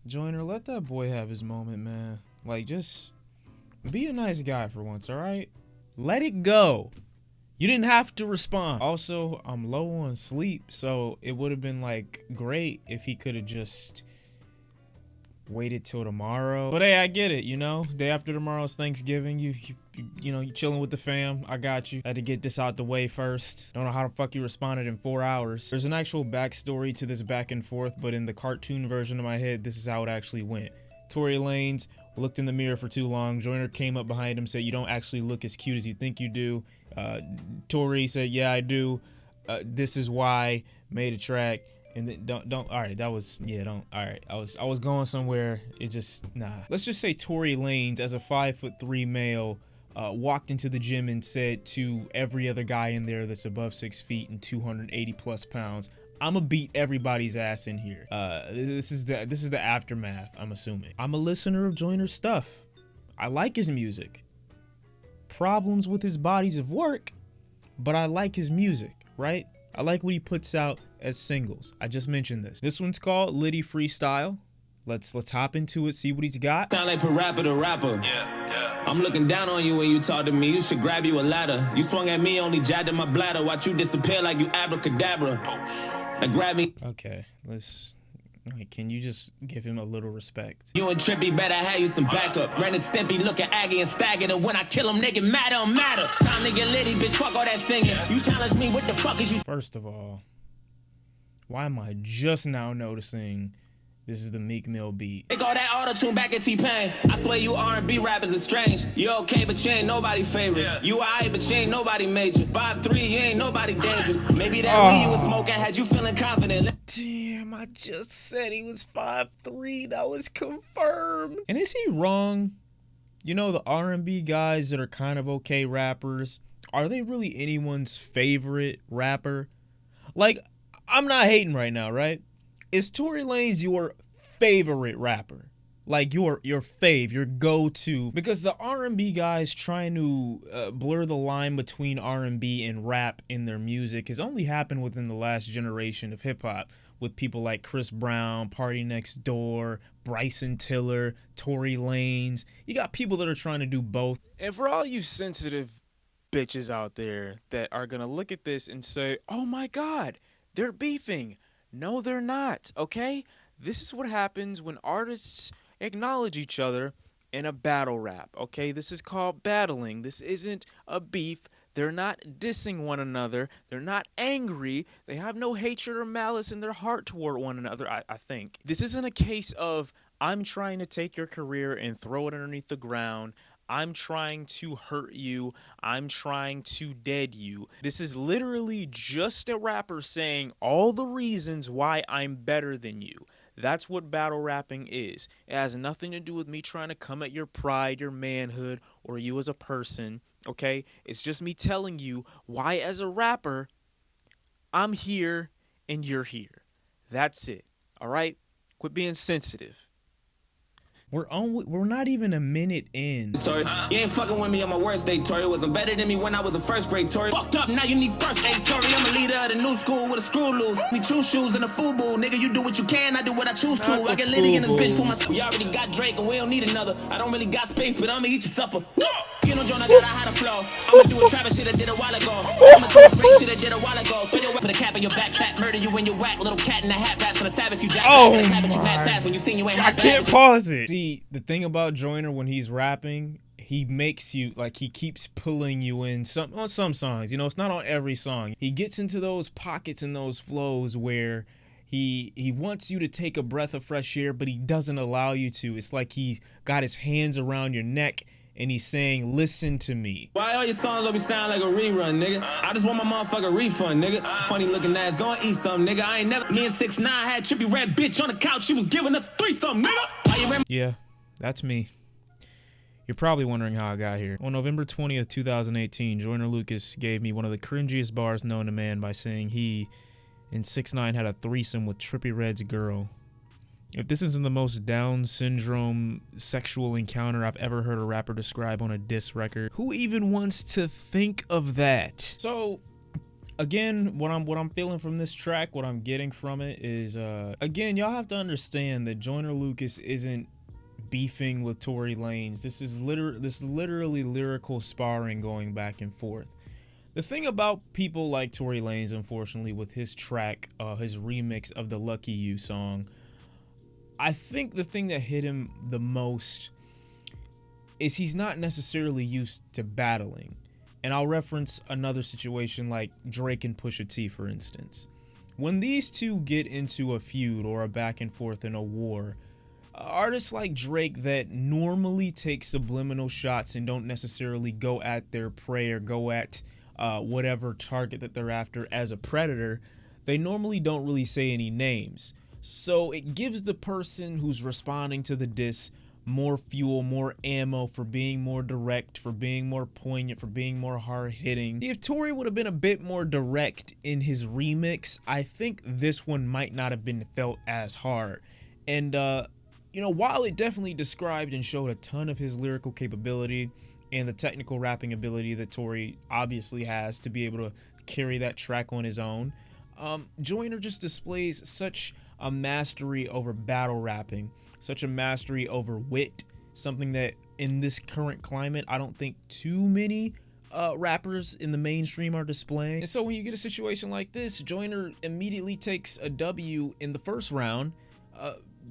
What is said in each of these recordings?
Joyner, let that boy have his moment, man. Like, just be a nice guy for once, alright? Let it go. You didn't have to respond. Also, I'm low on sleep, so it would have been, like, great if he could have just waited till tomorrow. But hey, I get it, you know? Day after tomorrow's Thanksgiving. You know, you chilling with the fam. I got you. Had to get this out the way first. Don't know how the fuck you responded in 4 hours. There's an actual backstory to this back and forth, but in the cartoon version of my head, this is how it actually went. Tory Lanez looked in the mirror for too long. Joyner came up behind him, said, "You don't actually look as cute as you think you do." Tory said, "Yeah, I do. This is why." Made a track. And then don't all right, that was, yeah, don't, all right, I was going somewhere. It just, nah. Let's just say Tory Lanez, as a 5'3" male, walked into the gym and said to every other guy in there that's above 6 feet and 280 plus pounds, "I'ma beat everybody's ass in here." This is the aftermath, I'm assuming. I'm a listener of Joyner's stuff. I like his music. Problems with his bodies of work, but I like his music, right? I like what he puts out as singles. I just mentioned this. This one's called Litty Freestyle. Let's hop into it, see what he's got. Sound like rapper to rapper. Yeah. I'm looking down on you when you talk to me. You should grab you a ladder. You swung at me, only jabbed in my bladder. Watch you disappear like you abracadabra. Now grab me. Okay, can you just give him a little respect? You and Trippy better have you some backup. Ren and Stimpy looking aggy and staggered. And when I kill him, they get mad on matter. Time to get litty, bitch. Fuck all that singing. You challenge me, what the fuck is you? First of all, why am I just now noticing this is the Meek Mill beat? Take all that auto-tune back at T-Pain. I swear you R&B rappers are strange. You okay, but you ain't nobody favorite. Yeah. You alright, but you ain't nobody major. 5'3", you ain't nobody dangerous. Maybe that weed you was smoking had you feeling confident. Damn, I just said he was 5'3". That was confirmed. And is he wrong? You know, the R&B guys that are kind of okay rappers, are they really anyone's favorite rapper? Like, I'm not hating right now, right? Is Tory Lanez your favorite rapper? Like your fave, your go-to? Because the R&B guys trying to blur the line between R&B and rap in their music has only happened within the last generation of hip-hop, with people like Chris Brown, Party Next Door, Bryson Tiller, Tory Lanez. You got people that are trying to do both. And for all you sensitive bitches out there that are gonna look at this and say, "Oh my God, they're beefing." No, they're not, okay? This is what happens when artists acknowledge each other in a battle rap, okay? This is called battling. This isn't a beef. They're not dissing one another. They're not angry. They have no hatred or malice in their heart toward one another, I think. This isn't a case of, I'm trying to take your career and throw it underneath the ground. I'm trying to hurt you. I'm trying to dead you. This is literally just a rapper saying all the reasons why I'm better than you. That's what battle rapping is. It has nothing to do with me trying to come at your pride, your manhood, or you as a person, okay? It's just me telling you why, as a rapper, I'm here and you're here. That's it, all right? Quit being sensitive. We're not even a minute in. Tory, you ain't fucking with me on my worst day, Tory. Wasn't better than me when I was in first grade, Tory. Fucked up, now you need first aid, Tory. I'm a leader of the new school with a screw loose. Me true shoes and a FUBU. Nigga, you do what you can, I do what I choose to. I get litty in this bitch for myself. We already got Drake and we don't need another. I don't really got space, but I'ma eat your supper. You know, Joyner got a how to flow. I'ma do a Travis shit I did a while ago. I'ma do a Drake shit I did a while ago. Throw your weapon, a cap in your back, fat murder you when you whack. Little cat in a hat, pass for the stab if you jack. Oh my. When you sing, you ain't I can't pause it. See, the thing about Joyner when he's rapping, he makes you, like, he keeps pulling you in on some songs. You know, it's not on every song. He gets into those pockets and those flows where he wants you to take a breath of fresh air, but he doesn't allow you to. It's like he's got his hands around your neck and he's saying, "Listen to me." Why all your songs always sound like a rerun, nigga? I just want my motherfucker refund, nigga. Funny looking ass, go and eat something, nigga. I ain't never. Me and 6ix9ine had Trippy red bitch on the couch. She was giving us threesome, nigga. Yeah, that's me. You're probably wondering how I got here. On November 20th, 2018, Joyner Lucas gave me one of the cringiest bars known to man by saying he and 6ix9ine had a threesome with Trippy Red's girl. If this isn't the most Down syndrome sexual encounter I've ever heard a rapper describe on a diss record, who even wants to think of that? So, Again, what I'm feeling from this track, what I'm getting from it is, again, y'all have to understand that Joyner Lucas isn't beefing with Tory Lanez. This is literally lyrical sparring going back and forth. The thing about people like Tory Lanez, unfortunately, with his track, his remix of the Lucky You song, I think the thing that hit him the most is he's not necessarily used to battling. And I'll reference another situation like Drake and Pusha T, for instance. When these two get into a feud or a back and forth in a war, artists like Drake that normally take subliminal shots and don't necessarily go at their prey or go at whatever target that they're after as a predator, they normally don't really say any names. So it gives the person who's responding to the diss more fuel, more ammo for being more direct, for being more poignant, for being more hard-hitting. If Tory would have been a bit more direct in his remix, I think this one might not have been felt as hard. And, you know, while it definitely described and showed a ton of his lyrical capability and the technical rapping ability that Tory obviously has to be able to carry that track on his own, Joyner just displays such a mastery over battle rapping, such a mastery over wit, something that in this current climate I don't think too many rappers in the mainstream are displaying. And so when you get a situation like this, Joyner immediately takes a W in the first round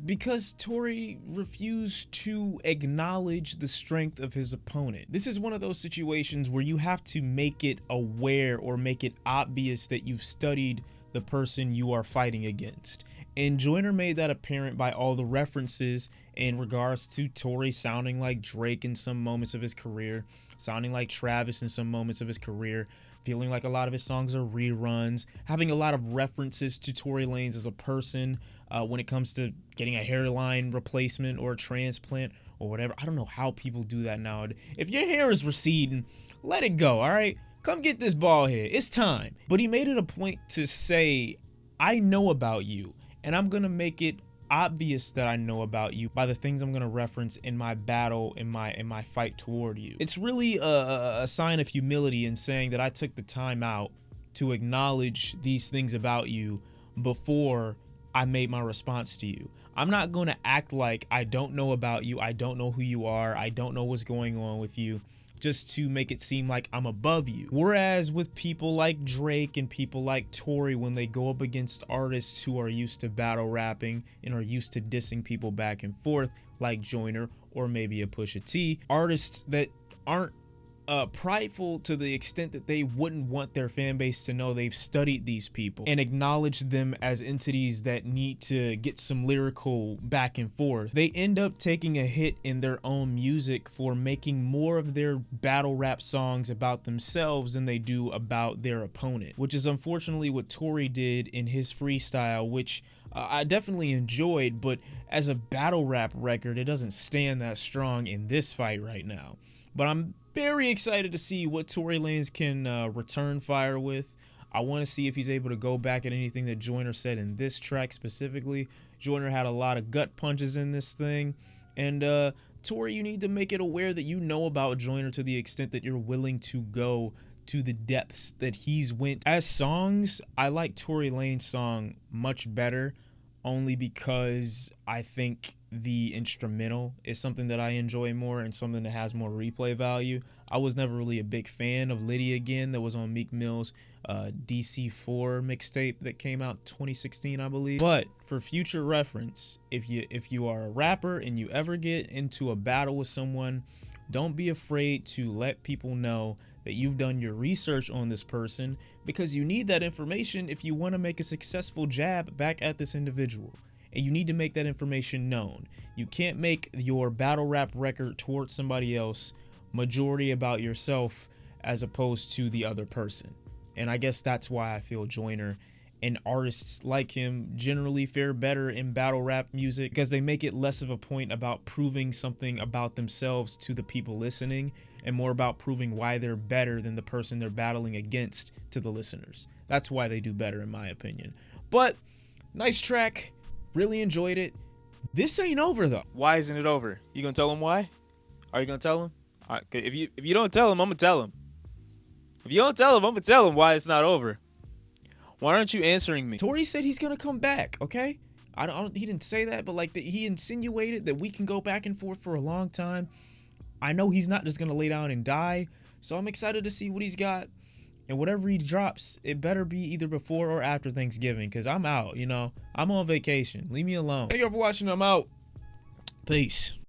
because Tory refused to acknowledge the strength of his opponent. This is one of those situations where you have to make it aware or make it obvious that you've studied the person you are fighting against. And Joyner made that apparent by all the references in regards to Tory sounding like Drake in some moments of his career, sounding like Travis in some moments of his career, feeling like a lot of his songs are reruns, having a lot of references to Tory Lanez as a person when it comes to getting a hairline replacement or a transplant or whatever. I don't know how people do that nowadays. If your hair is receding, let it go, all right? Come get this bald head. It's time. But he made it a point to say, I know about you, and I'm going to make it obvious that I know about you by the things I'm going to reference in my battle, in my fight toward you. It's really a sign of humility in saying that I took the time out to acknowledge these things about you before I made my response to you. I'm not going to act like I don't know about you, I don't know who you are, I don't know what's going on with you, just to make it seem like I'm above you. Whereas with people like Drake and people like Tory, when they go up against artists who are used to battle rapping and are used to dissing people back and forth, like Joyner or maybe a Pusha T, artists that aren't prideful to the extent that they wouldn't want their fan base to know they've studied these people and acknowledge them as entities that need to get some lyrical back and forth, they end up taking a hit in their own music for making more of their battle rap songs about themselves than they do about their opponent, which is unfortunately what Tory did in his freestyle, which I definitely enjoyed, but as a battle rap record, it doesn't stand that strong in this fight right now. But I'm very excited to see what Tory Lanez can return fire with. I want to see if he's able to go back at anything that Joyner said in this track specifically. Joyner had a lot of gut punches in this thing. And Tory, you need to make it aware that you know about Joyner to the extent that you're willing to go to the depths that he's went. As songs, I like Tory Lanez's song much better, only because I think the instrumental is something that I enjoy more and something that has more replay value. I was never really a big fan of Litty Again that was on Meek Mill's DC4 mixtape that came out 2016, I believe. But for future reference, if you are a rapper and you ever get into a battle with someone, don't be afraid to let people know that you've done your research on this person, because you need that information if you want to make a successful jab back at this individual. And you need to make that information known. You can't make your battle rap record towards somebody else majority about yourself as opposed to the other person. And I guess that's why I feel Joyner and artists like him generally fare better in battle rap music, because they make it less of a point about proving something about themselves to the people listening and more about proving why they're better than the person they're battling against to the listeners. That's why they do better, in my opinion. But nice track. Really enjoyed it. This ain't over though. Why isn't it over? You gonna tell him why? Are you gonna tell him? If you don't tell him, I'm gonna tell him. If you don't tell him, I'm gonna tell him why it's not over. Why aren't you answering me? Tory said he's gonna come back, okay? He didn't say that, but like he insinuated that we can go back and forth for a long time. I know he's not just gonna lay down and die, so I'm excited to see what he's got. And whatever he drops, it better be either before or after Thanksgiving, because I'm out, you know. I'm on vacation. Leave me alone. Thank you all for watching. I'm out. Peace.